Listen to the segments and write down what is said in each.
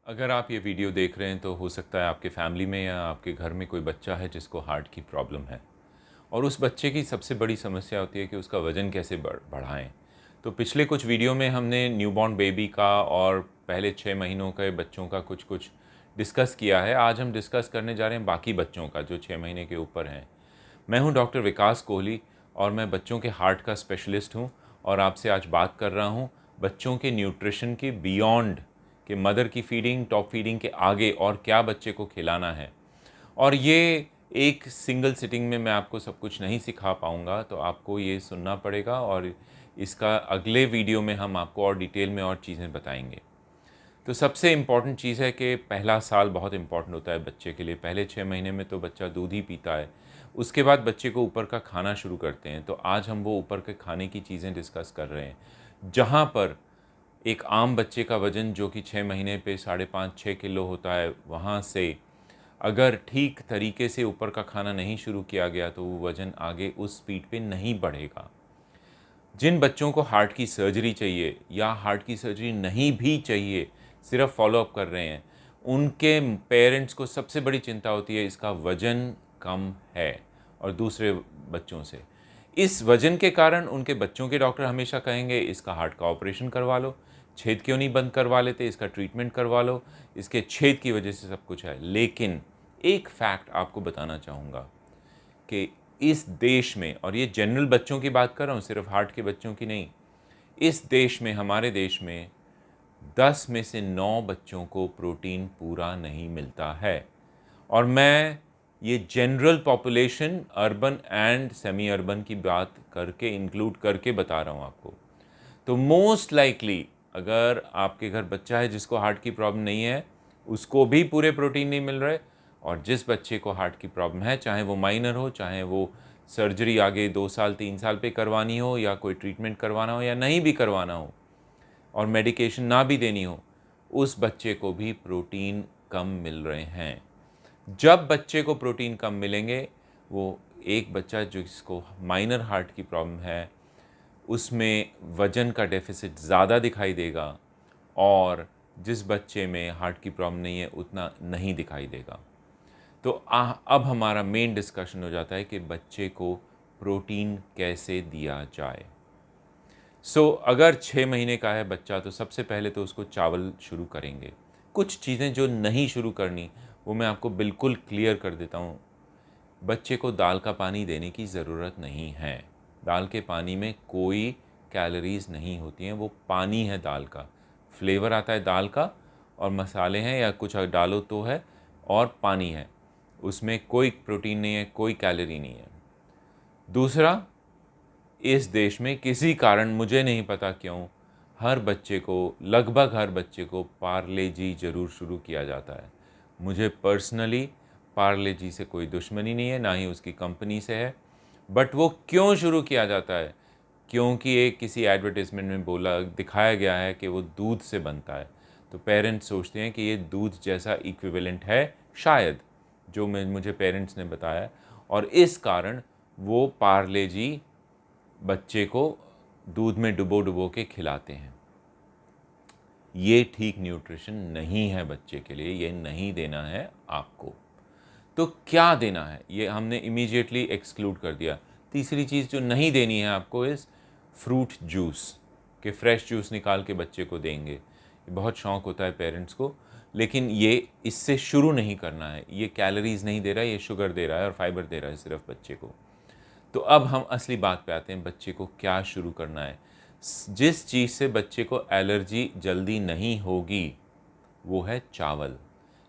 अगर आप ये वीडियो देख रहे हैं तो हो सकता है आपके फैमिली में या आपके घर में कोई बच्चा है जिसको हार्ट की प्रॉब्लम है और उस बच्चे की सबसे बड़ी समस्या होती है कि उसका वज़न कैसे बढ़ाएं। तो पिछले कुछ वीडियो में हमने न्यूबॉर्न बेबी का और पहले 6 महीनों के बच्चों का कुछ कुछ डिस्कस किया है। आज हम डिस्कस करने जा रहे हैं बाकी बच्चों का जो 6 महीने के ऊपर हैं। मैं हूं डॉक्टर विकास कोहली और मैं बच्चों के हार्ट का स्पेशलिस्ट हूं और आपसे आज बात कर रहा हूं बच्चों के न्यूट्रिशन के बियॉन्ड कि मदर की फीडिंग, टॉप फीडिंग के आगे और क्या बच्चे को खिलाना है। और ये एक सिंगल सिटिंग में मैं आपको सब कुछ नहीं सिखा पाऊँगा, तो आपको ये सुनना पड़ेगा और इसका अगले वीडियो में हम आपको और डिटेल में और चीज़ें बताएँगे। तो सबसे इम्पॉर्टेंट चीज़ है कि पहला साल बहुत इम्पॉर्टेंट होता है बच्चे के लिए। पहले 6 महीने में तो बच्चा दूध ही पीता है। उसके बाद बच्चे को ऊपर का खाना शुरू करते हैं, तो आज हम वो ऊपर के खाने की चीज़ें डिस्कस कर रहे हैं। जहाँ पर एक आम बच्चे का वज़न जो कि 6 महीने पे 5.5-6 किलो होता है, वहाँ से अगर ठीक तरीके से ऊपर का खाना नहीं शुरू किया गया तो वो वज़न आगे उस स्पीड पे नहीं बढ़ेगा। जिन बच्चों को हार्ट की सर्जरी चाहिए या हार्ट की सर्जरी नहीं भी चाहिए, सिर्फ फ़ॉलो-अप कर रहे हैं, उनके पेरेंट्स को सबसे बड़ी चिंता होती है इसका वज़न कम है और दूसरे बच्चों से। इस वज़न के कारण उनके बच्चों के डॉक्टर हमेशा कहेंगे इसका हार्ट का ऑपरेशन करवा लो, छेद क्यों नहीं बंद करवा लेते, इसका ट्रीटमेंट करवा लो, इसके छेद की वजह से सब कुछ है। लेकिन एक फैक्ट आपको बताना चाहूँगा कि इस देश में, और ये जनरल बच्चों की बात कर रहा हूँ, सिर्फ हार्ट के बच्चों की नहीं, इस देश में, हमारे देश में 10 में से 9 बच्चों को प्रोटीन पूरा नहीं मिलता है। और मैं ये general population urban and semi urban की बात करके इंक्लूड करके बता रहा हूँ आपको। तो मोस्ट लाइकली अगर आपके घर बच्चा है जिसको हार्ट की प्रॉब्लम नहीं है, उसको भी पूरे प्रोटीन नहीं मिल रहे, और जिस बच्चे को हार्ट की प्रॉब्लम है, चाहे वो माइनर हो, चाहे वो सर्जरी आगे 2 साल 3 साल पे करवानी हो या कोई ट्रीटमेंट करवाना हो या नहीं भी करवाना हो और मेडिकेशन ना भी देनी हो, उस बच्चे को भी प्रोटीन कम मिल रहे हैं। जब बच्चे को प्रोटीन कम मिलेंगे, वो एक बच्चा जिसको माइनर हार्ट की प्रॉब्लम है, उसमें वज़न का डेफ़िसिट ज़्यादा दिखाई देगा और जिस बच्चे में हार्ट की प्रॉब्लम नहीं है, उतना नहीं दिखाई देगा। तो अब हमारा मेन डिस्कशन हो जाता है कि बच्चे को प्रोटीन कैसे दिया जाए। अगर 6 महीने का है बच्चा तो सबसे पहले तो उसको चावल शुरू करेंगे। कुछ चीज़ें जो नहीं शुरू करनी, वो मैं आपको बिल्कुल क्लियर कर देता हूँ। बच्चे को दाल का पानी देने की ज़रूरत नहीं है। दाल के पानी में कोई कैलोरीज़ नहीं होती हैं, वो पानी है दाल का। फ्लेवर आता है दाल का और मसाले हैं या कुछ डालो तो है, और पानी है। उसमें कोई प्रोटीन नहीं है, कोई कैलोरी नहीं है। दूसरा, इस देश में किसी कारण, मुझे नहीं पता क्यों, हर बच्चे को, लगभग हर बच्चे को पार्ले जी ज़रूर शुरू किया जाता है। मुझे पर्सनली पार्ले जी से कोई दुश्मनी नहीं है, ना ही उसकी कंपनी से है। बट वो क्यों शुरू किया जाता है? क्योंकि एक किसी एडवर्टाइज़मेंट में बोला दिखाया गया है कि वो दूध से बनता है। तो पेरेंट्स सोचते हैं कि ये दूध जैसा इक्विवेलेंट है शायद, जो मुझे पेरेंट्स ने बताया, और इस कारण वो पार्ले जी बच्चे को दूध में डुबो-डुबो के खिलाते हैं। ये ठीक न्यूट्रिशन नहीं है बच्चे के लिए, ये नहीं देना है आपको। तो क्या देना है? ये हमने इमीडिएटली एक्सक्लूड कर दिया। तीसरी चीज़ जो नहीं देनी है आपको इज़ फ्रूट जूस, कि फ्रेश जूस निकाल के बच्चे को देंगे। ये बहुत शौक होता है पेरेंट्स को, लेकिन ये इससे शुरू नहीं करना है। ये कैलोरीज़ नहीं दे रहा है, ये शुगर दे रहा है और फाइबर दे रहा है सिर्फ़ बच्चे को। तो अब हम असली बात पे आते हैं, बच्चे को क्या शुरू करना है। जिस चीज़ से बच्चे को एलर्जी जल्दी नहीं होगी, वो है चावल।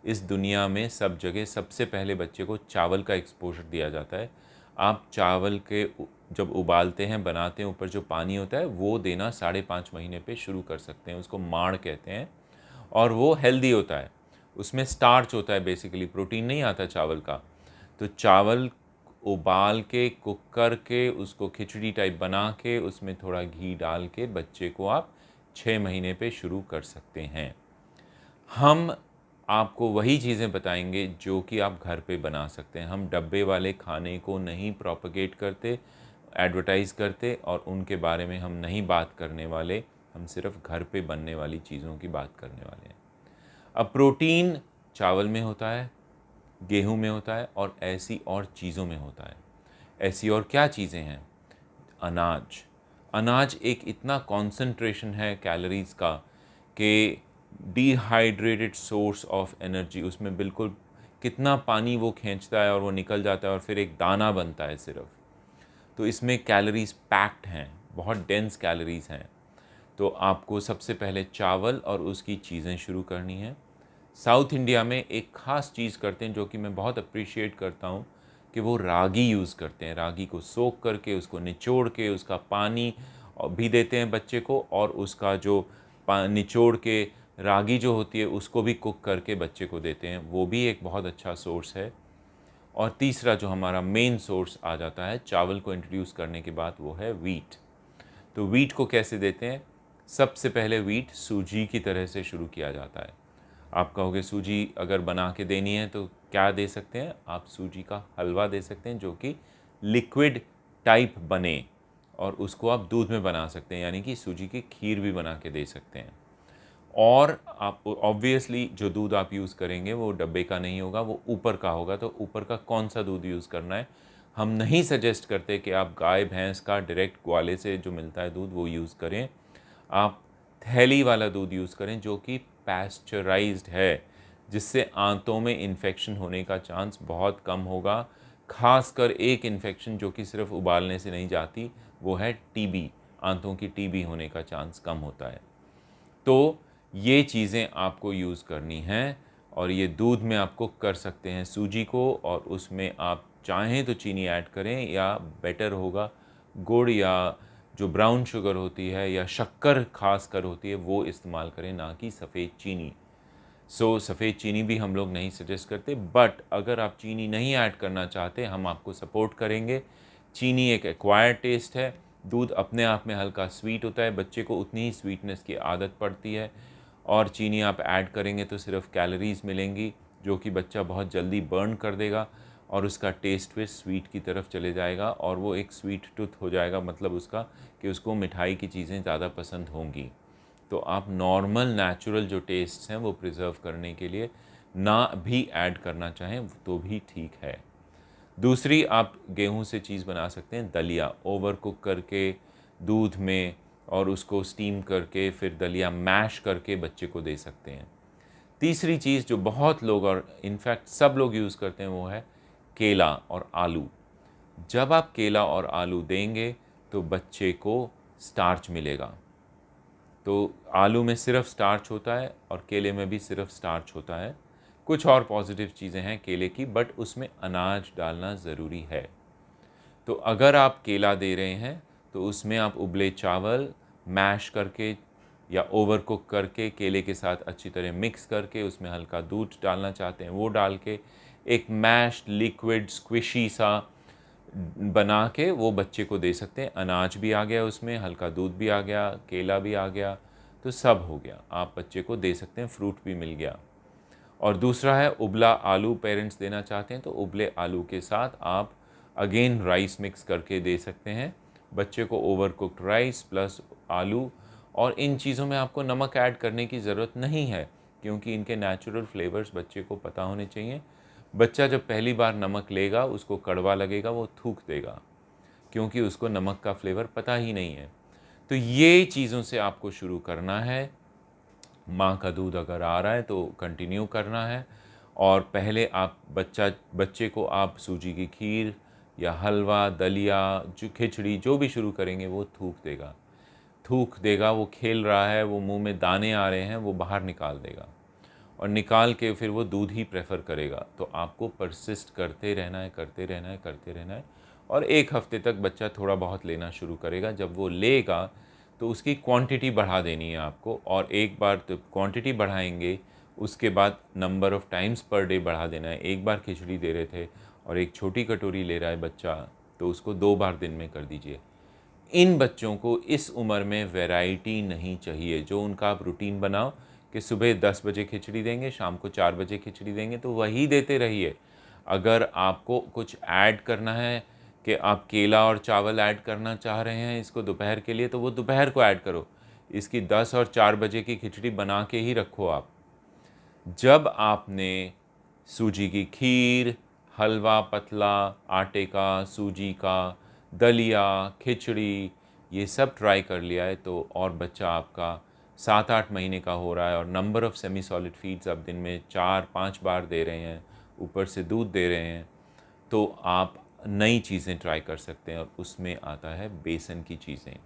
इस दुनिया में सब जगह सबसे पहले बच्चे को चावल का एक्सपोज़र दिया जाता है। आप चावल के जब उबालते हैं, बनाते हैं, ऊपर जो पानी होता है, वो देना 5.5 महीने पे शुरू कर सकते हैं। उसको माड़ कहते हैं और वो हेल्दी होता है। उसमें स्टार्च होता है, बेसिकली प्रोटीन नहीं आता चावल का। तो चावल उबाल के, कुक करके, उसको खिचड़ी टाइप बना के, उसमें थोड़ा घी डाल के बच्चे को आप 6 महीने पे शुरू कर सकते हैं। हम आपको वही चीज़ें बताएँगे जो कि आप घर पे बना सकते हैं। हम डब्बे वाले खाने को नहीं प्रोपेगेट करते, एडवर्टाइज़ करते, और उनके बारे में हम नहीं बात करने वाले। हम सिर्फ़ घर पे बनने वाली चीज़ों की बात करने वाले हैं। अब प्रोटीन चावल में होता है, गेहूं में होता है और ऐसी और चीज़ों में होता है। ऐसी और क्या चीज़ें हैं? अनाज। अनाज एक इतना कॉन्सेंट्रेशन है कैलोरीज़ का कि डिहाइड्रेटेड सोर्स ऑफ एनर्जी, उसमें बिल्कुल कितना पानी वो खींचता है और वो निकल जाता है और फिर एक दाना बनता है सिर्फ। तो इसमें कैलोरीज़ पैक्ड हैं, बहुत डेंस कैलोरीज़ हैं। तो आपको सबसे पहले चावल और उसकी चीज़ें शुरू करनी है। साउथ इंडिया में एक ख़ास चीज़ करते हैं जो कि मैं बहुत अप्रिशिएट करता हूँ, कि वो रागी यूज़ करते हैं। रागी को सोख करके, उसको निचोड़ के, उसका पानी भी देते हैं बच्चे को, और उसका जो निचोड़ के रागी जो होती है उसको भी कुक करके बच्चे को देते हैं। वो भी एक बहुत अच्छा सोर्स है। और तीसरा जो हमारा मेन सोर्स आ जाता है चावल को इंट्रोड्यूस करने के बाद, वो है वीट। तो वीट को कैसे देते हैं? सबसे पहले वीट सूजी की तरह से शुरू किया जाता है। आप कहोगे सूजी अगर बना के देनी है तो क्या दे सकते हैं? आप सूजी का हलवा दे सकते हैं जो कि लिक्विड टाइप बने, और उसको आप दूध में बना सकते हैं, यानी कि सूजी की खीर भी बना के दे सकते हैं। और आप ऑब्वियसली जो दूध आप यूज़ करेंगे वो डब्बे का नहीं होगा, वो ऊपर का होगा। तो ऊपर का कौन सा दूध यूज़ करना है? हम नहीं सजेस्ट करते कि आप गाय भैंस का डायरेक्ट ग्वाले से जो मिलता है दूध वो यूज़ करें। आप थैली वाला दूध यूज़ करें जो कि पैस्चराइज्ड है, जिससे आंतों में इन्फेक्शन होने का चांस बहुत कम होगा। ख़ासकर एक इन्फेक्शन जो कि सिर्फ उबालने से नहीं जाती, वो है टीबी। आंतों की टीबी होने का चांस कम होता है। तो ये चीज़ें आपको यूज़ करनी हैं, और ये दूध में आप कुक कर सकते हैं सूजी को, और उसमें आप चाहें तो चीनी ऐड करें, या बेटर होगा गुड़ या जो ब्राउन शुगर होती है या शक्कर ख़ास कर होती है वो इस्तेमाल करें, ना कि सफ़ेद चीनी। सफ़ेद चीनी भी हम लोग नहीं सजेस्ट करते, बट अगर आप चीनी नहीं ऐड करना चाहते, हम आपको सपोर्ट करेंगे। चीनी एक एक्वायर्ड टेस्ट है, दूध अपने आप में हल्का स्वीट होता है, बच्चे को उतनी ही स्वीटनेस की आदत पड़ती है, और चीनी आप ऐड करेंगे तो सिर्फ कैलोरीज़ मिलेंगी जो कि बच्चा बहुत जल्दी बर्न कर देगा, और उसका टेस्ट फिर स्वीट की तरफ चले जाएगा, और वो एक स्वीट टूथ हो जाएगा, मतलब उसका कि उसको मिठाई की चीज़ें ज़्यादा पसंद होंगी। तो आप नॉर्मल नेचुरल जो टेस्ट्स हैं वो प्रिज़र्व करने के लिए ना भी ऐड करना चाहें तो भी ठीक है। दूसरी, आप गेहूं से चीज़ बना सकते हैं दलिया, ओवर कुक करके दूध में, और उसको स्टीम करके फिर दलिया मैश करके बच्चे को दे सकते हैं। तीसरी चीज़ जो बहुत लोग और इनफैक्ट सब लोग यूज़ करते हैं वो है केला और आलू। जब आप केला और आलू देंगे तो बच्चे को स्टार्च मिलेगा। तो आलू में सिर्फ स्टार्च होता है और केले में भी सिर्फ स्टार्च होता है। कुछ और पॉजिटिव चीज़ें हैं केले की, बट उसमें अनाज डालना ज़रूरी है। तो अगर आप केला दे रहे हैं तो उसमें आप उबले चावल मैश करके या ओवर कुक करके केले के साथ अच्छी तरह मिक्स करके, उसमें हल्का दूध डालना चाहते हैं वो डाल के, एक मैश्ड लिक्विड स्क्विशी सा बना के वो बच्चे को दे सकते हैं। अनाज भी आ गया उसमें, हल्का दूध भी आ गया, केला भी आ गया, तो सब हो गया। आप बच्चे को दे सकते हैं, फ्रूट भी मिल गया। और दूसरा है उबला आलू, पेरेंट्स देना चाहते हैं तो उबले आलू के साथ आप अगेन राइस मिक्स करके दे सकते हैं बच्चे को, ओवर कुक्ड राइस प्लस आलू। और इन चीज़ों में आपको नमक ऐड करने की ज़रूरत नहीं है, क्योंकि इनके नेचुरल फ्लेवर्स बच्चे को पता होने चाहिए। बच्चा जब पहली बार नमक लेगा उसको कड़वा लगेगा, वो थूक देगा, क्योंकि उसको नमक का फ्लेवर पता ही नहीं है। तो ये चीज़ों से आपको शुरू करना है। माँ का दूध अगर आ रहा है तो कंटिन्यू करना है, और पहले आप बच्चे को आप सूजी की खीर या हलवा, दलिया, जो खिचड़ी जो भी शुरू करेंगे वो थूक देगा। वो खेल रहा है, वो मुंह में दाने आ रहे हैं, वो बाहर निकाल देगा, और निकाल के फिर वो दूध ही प्रेफर करेगा। तो आपको परसिस्ट करते रहना है, करते रहना है, करते रहना है, और एक हफ्ते तक बच्चा थोड़ा बहुत लेना शुरू करेगा। जब वो लेगा तो उसकी क्वांटिटी बढ़ा देनी है आपको, और एक बार तो क्वांटिटी बढ़ाएंगे, उसके बाद number of times per day बढ़ा देना है। एक बार खिचड़ी दे रहे थे और एक छोटी कटोरी ले रहा है बच्चा, तो उसको 2 बार दिन में कर दीजिए। इन बच्चों को इस उम्र में वैरायटी नहीं चाहिए। जो उनका आप रूटीन बनाओ कि सुबह 10 बजे खिचड़ी देंगे, शाम को 4 बजे खिचड़ी देंगे, तो वही देते रहिए। अगर आपको कुछ ऐड करना है कि आप केला और चावल ऐड करना चाह रहे हैं इसको दोपहर के लिए, तो वो दोपहर को ऐड करो। इसकी 10 और 4 बजे की खिचड़ी बना के ही रखो आप। जब आपने सूजी की खीर, हलवा पतला, आटे का, सूजी का, दलिया, खिचड़ी, ये सब ट्राई कर लिया है, तो और बच्चा आपका 7-8 महीने का हो रहा है और number of semi solid feeds आप दिन में 4-5 बार दे रहे हैं, ऊपर से दूध दे रहे हैं, तो आप नई चीज़ें ट्राई कर सकते हैं और उसमें आता है बेसन की चीज़ें।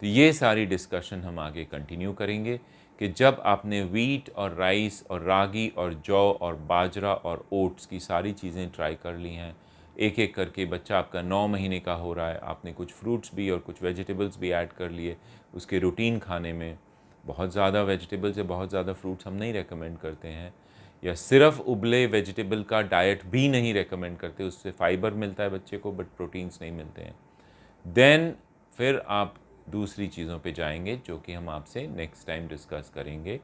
तो ये सारी डिस्कशन हम आगे कंटिन्यू करेंगे कि जब आपने व्हीट और राइस और रागी और जौ और बाजरा और ओट्स की सारी चीज़ें ट्राई कर ली हैं, एक-एक करके बच्चा आपका 9 महीने का हो रहा है, आपने कुछ फ्रूट्स भी और कुछ वेजिटेबल्स भी ऐड कर लिए उसके रूटीन खाने में। बहुत ज़्यादा वेजिटेबल्स या बहुत ज़्यादा फ्रूट्स हम नहीं रेकमेंड करते हैं, या सिर्फ़ उबले वेजिटेबल का डाइट भी नहीं रेकमेंड करते, उससे फाइबर मिलता है बच्चे को बट प्रोटीन्स नहीं मिलते हैं। देन फिर आप दूसरी चीज़ों पे जाएँगे जो कि हम आपसे नेक्स्ट टाइम डिस्कस करेंगे।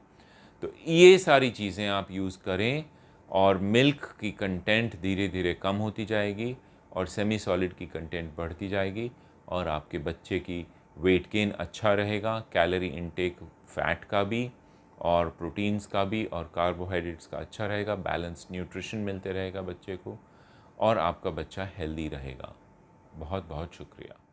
तो ये सारी चीज़ें आप यूज़ करें और मिल्क की कंटेंट धीरे-धीरे कम होती जाएगी और सेमी सॉलिड की कंटेंट बढ़ती जाएगी और आपके बच्चे की वेट गेन अच्छा रहेगा, कैलोरी इनटेक फैट का भी और प्रोटीन्स का भी और कार्बोहाइड्रेट्स का अच्छा रहेगा, बैलेंस्ड न्यूट्रिशन मिलते रहेगा बच्चे को और आपका बच्चा हेल्दी रहेगा। बहुत-बहुत शुक्रिया।